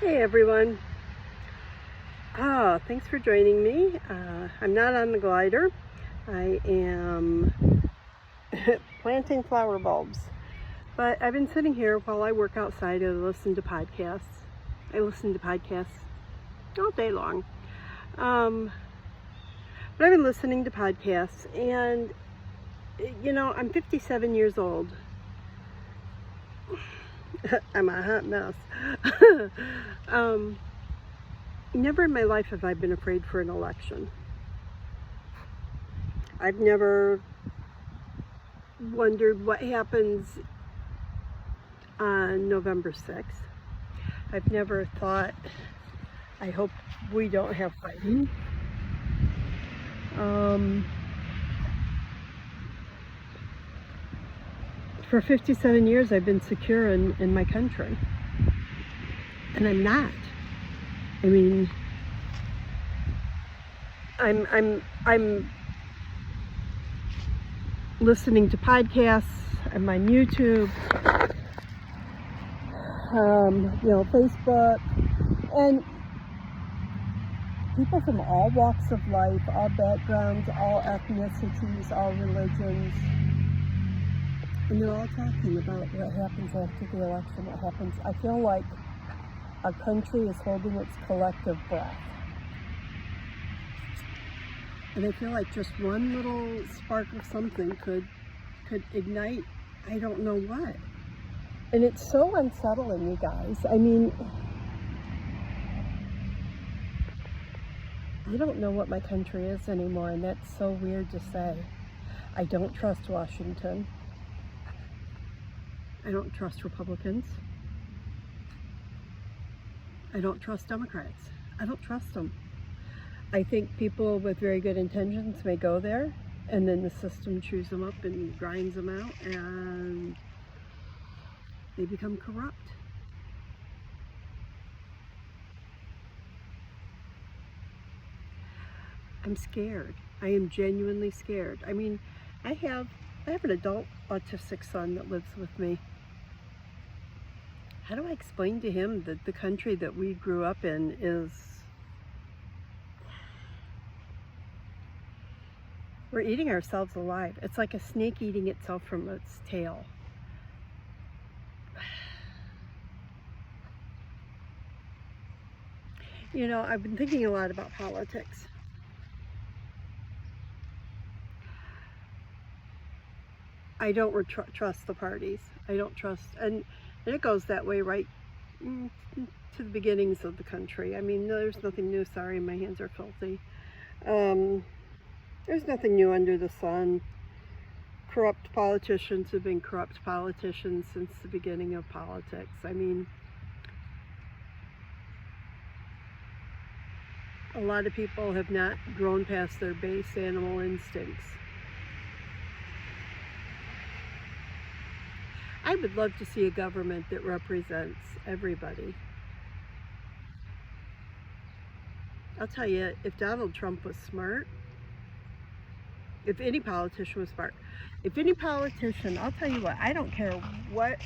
Hey everyone. Thanks for joining me. I'm not on the glider. I am planting flower bulbs. But I've been sitting here while I work outside and listen to podcasts. I listen to podcasts all day long. But I've been listening to podcasts and, I'm 57 years old. I'm a hot mess. Never in my life have I been afraid for an election. I've never wondered what happens on November 6th. I've never thought, I hope we don't have fighting. For 57 years I've been secure in my country. And I'm not. I mean, I'm listening to podcasts. I'm on YouTube, Facebook, and people from all walks of life, all backgrounds, all ethnicities, all religions, and they're all talking about what happens after the election, what happens. I feel like our country is holding its collective breath. And I feel like just one little spark of something could ignite, I don't know what. And it's so unsettling, you guys. I mean, I don't know what my country is anymore, and that's so weird to say. I don't trust Washington. I don't trust Republicans. I don't trust Democrats. I don't trust them. I think people with very good intentions may go there, and then the system chews them up and grinds them out, and they become corrupt. I'm scared. I am genuinely scared. I mean, I have an adult autistic son that lives with me. How do I explain to him that the country that we grew up in is... We're eating ourselves alive. It's like a snake eating itself from its tail. I've been thinking a lot about politics. I don't trust the parties. I don't trust, and it goes that way right to the beginnings of the country. I mean, there's nothing new. Sorry, my hands are filthy. There's nothing new under the sun. Corrupt politicians have been corrupt politicians since the beginning of politics. I mean, a lot of people have not grown past their base animal instincts. I would love to see a government that represents everybody. I'll tell you, if Donald Trump was smart, if any politician was smart, if any politician, I'll tell you what, I don't care what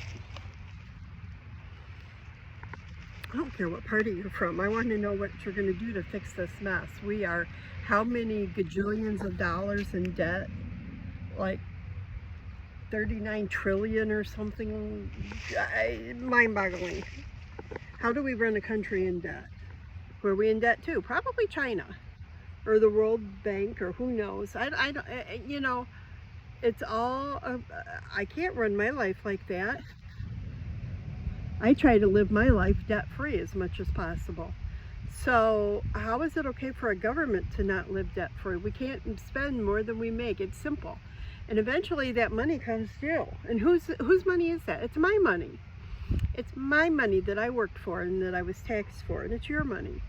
party you're from. I want to know what you're going to do to fix this mess. We are how many gajillions of dollars in debt? Like 39 trillion or something. Mind-boggling. How do we run a country in debt? Who are we in debt to? Probably China or the World Bank, or who knows. I don't, it's all, I can't run my life like that. I try to live my life debt-free as much as possible. So how is it okay for a government to not live debt-free? We can't spend more than we make. It's simple. And eventually that money comes due. And whose money is that? It's my money. It's my money that I worked for and that I was taxed for, and it's your money.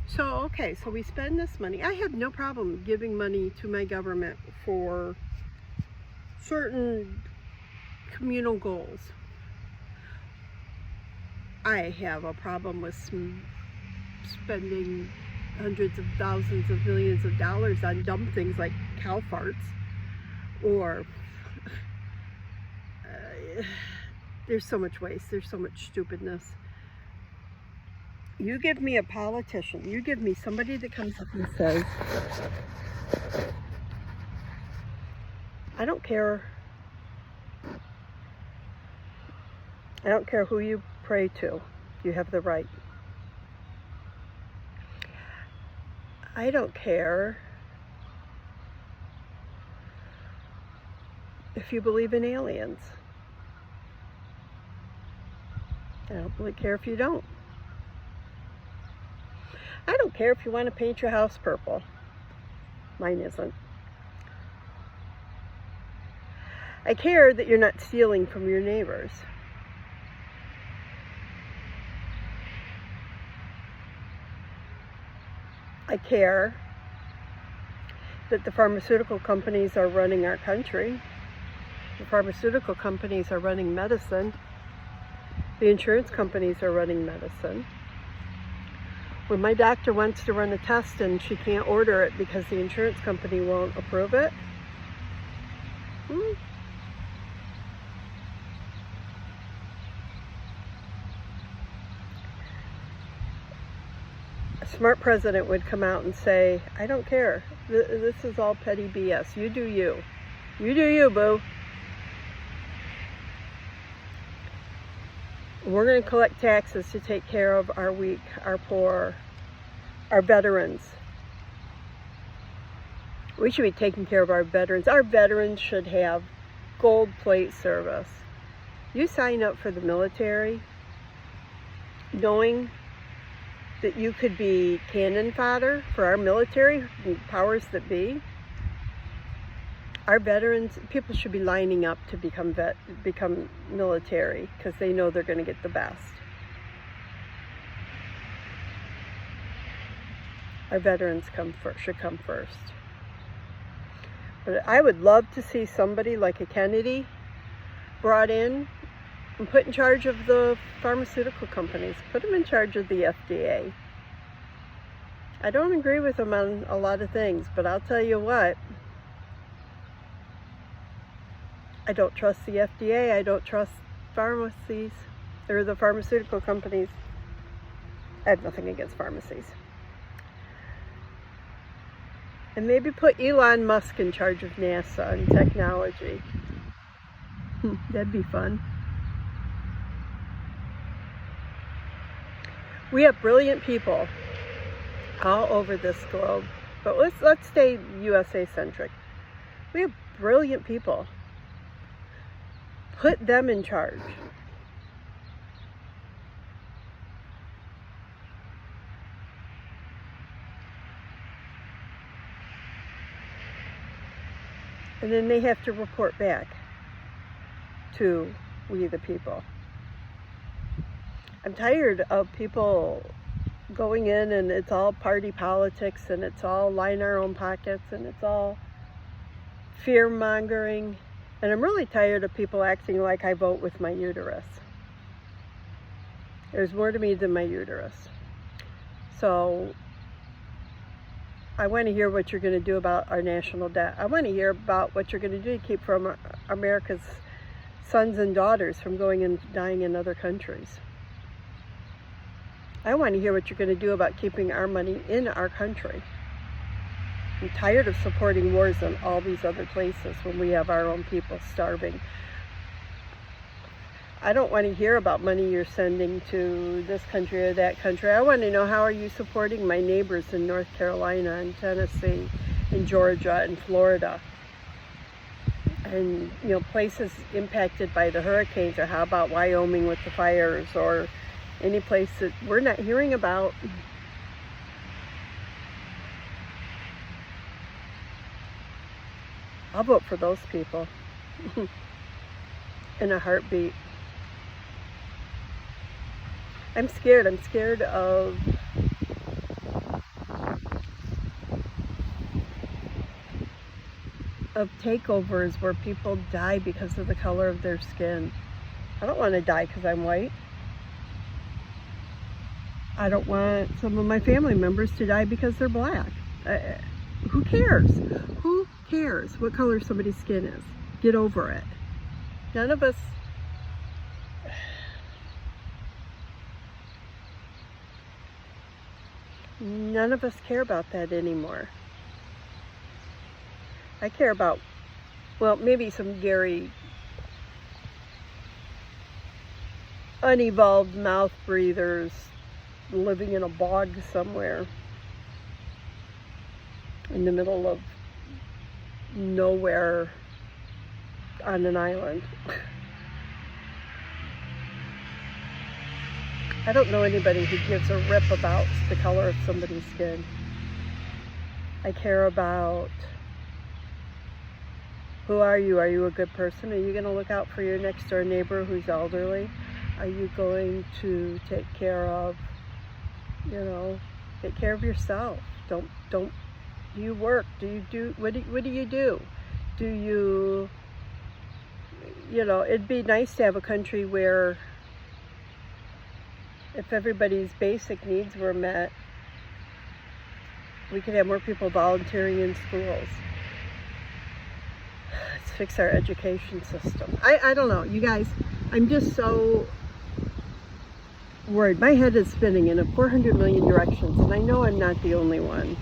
So, okay, so we spend this money. I have no problem giving money to my government for certain communal goals. I have a problem with spending hundreds of thousands of millions of dollars on dumb things like cow farts, or there's so much waste, there's so much stupidness. You give me a politician, you give me somebody that comes up and says, I don't care who you pray to, you have the right. I don't care if you believe in aliens. I don't really care if you don't. I don't care if you want to paint your house purple. Mine isn't. I care that you're not stealing from your neighbors. I care that the pharmaceutical companies are running our country. The pharmaceutical companies are running medicine. The insurance companies are running medicine. When my doctor wants to run a test and she can't order it because the insurance company won't approve it, a smart president would come out and say, I don't care. This is all petty BS. You do you. You do you, boo. We're going to collect taxes to take care of our weak, our poor, our veterans. We should be taking care of our veterans. Our veterans should have gold plate service. You sign up for the military knowing that you could be cannon fodder for our military, powers that be. Our veterans, people should be lining up to become military because they know they're going to get the best. Our veterans should come first. But I would love to see somebody like a Kennedy brought in and put in charge of the pharmaceutical companies. Put them in charge of the FDA. I don't agree with them on a lot of things, but I'll tell you what. I don't trust the FDA. I don't trust pharmacies or the pharmaceutical companies. I have nothing against pharmacies. And maybe put Elon Musk in charge of NASA and technology. That'd be fun. We have brilliant people all over this globe, but let's stay USA centric. We have brilliant people. Put them in charge. And then they have to report back to we the people. I'm tired of people going in and it's all party politics and it's all line our own pockets and it's all fear-mongering. And I'm really tired of people acting like I vote with my uterus. There's more to me than my uterus. So I want to hear what you're going to do about our national debt. I want to hear about what you're going to do to keep from America's sons and daughters from going and dying in other countries. I want to hear what you're going to do about keeping our money in our country. I'm tired of supporting wars in all these other places when we have our own people starving. I don't want to hear about money you're sending to this country or that country. I want to know, how are you supporting my neighbors in North Carolina and Tennessee and Georgia and Florida? And, you know, places impacted by the hurricanes, or how about Wyoming with the fires, or any place that we're not hearing about. I'll vote for those people in a heartbeat. I'm scared. I'm scared of takeovers where people die because of the color of their skin. I don't want to die because I'm white. I don't want some of my family members to die because they're black. Who cares? Who cares what color somebody's skin is? Get over it. None of us None of us care about that anymore. I care about, well, maybe some very unevolved mouth breathers living in a bog somewhere in the middle of nowhere on an island. I don't know anybody who gives a rip about the color of somebody's skin. I care about, who are you? Are you a good person? Are you going to look out for your next door neighbor who's elderly? Are you going to take care of, take care of yourself? Don't, do you work? What do you do? Do you, it'd be nice to have a country where if everybody's basic needs were met, we could have more people volunteering in schools. Let's fix our education system. I don't know, you guys, I'm just so worried. My head is spinning in 400 million directions, and I know I'm not the only one.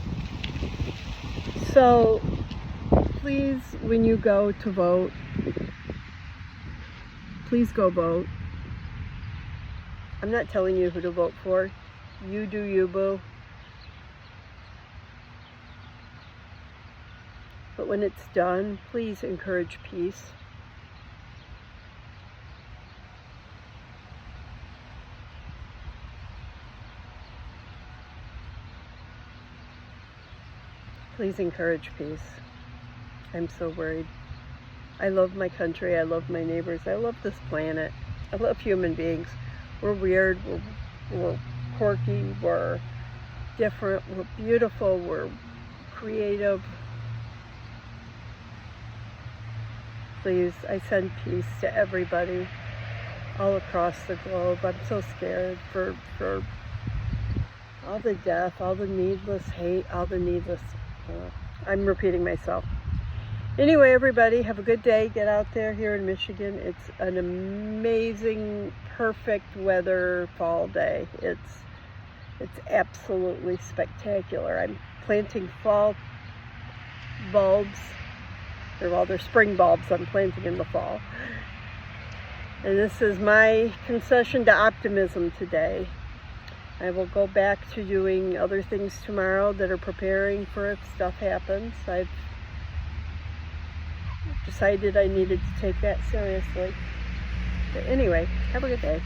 So please, when you go to vote, please go vote. I'm not telling you who to vote for. You do you, boo. But when it's done, please encourage peace. Please encourage peace. I'm so worried. I love my country. I love my neighbors. I love this planet. I love human beings. We're weird. We're quirky. We're different. We're beautiful. We're creative. Please, I send peace to everybody all across the globe. I'm so scared for all the death, all the needless hate, all the needless... I'm repeating myself. Anyway, everybody, have a good day. Get out there here in Michigan. It's an amazing, perfect weather fall day. It's absolutely spectacular. I'm planting fall bulbs. They're spring bulbs I'm planting in the fall. And this is my concession to optimism today. I will go back to doing other things tomorrow that are preparing for if stuff happens. I've decided I needed to take that seriously. But anyway, have a good day.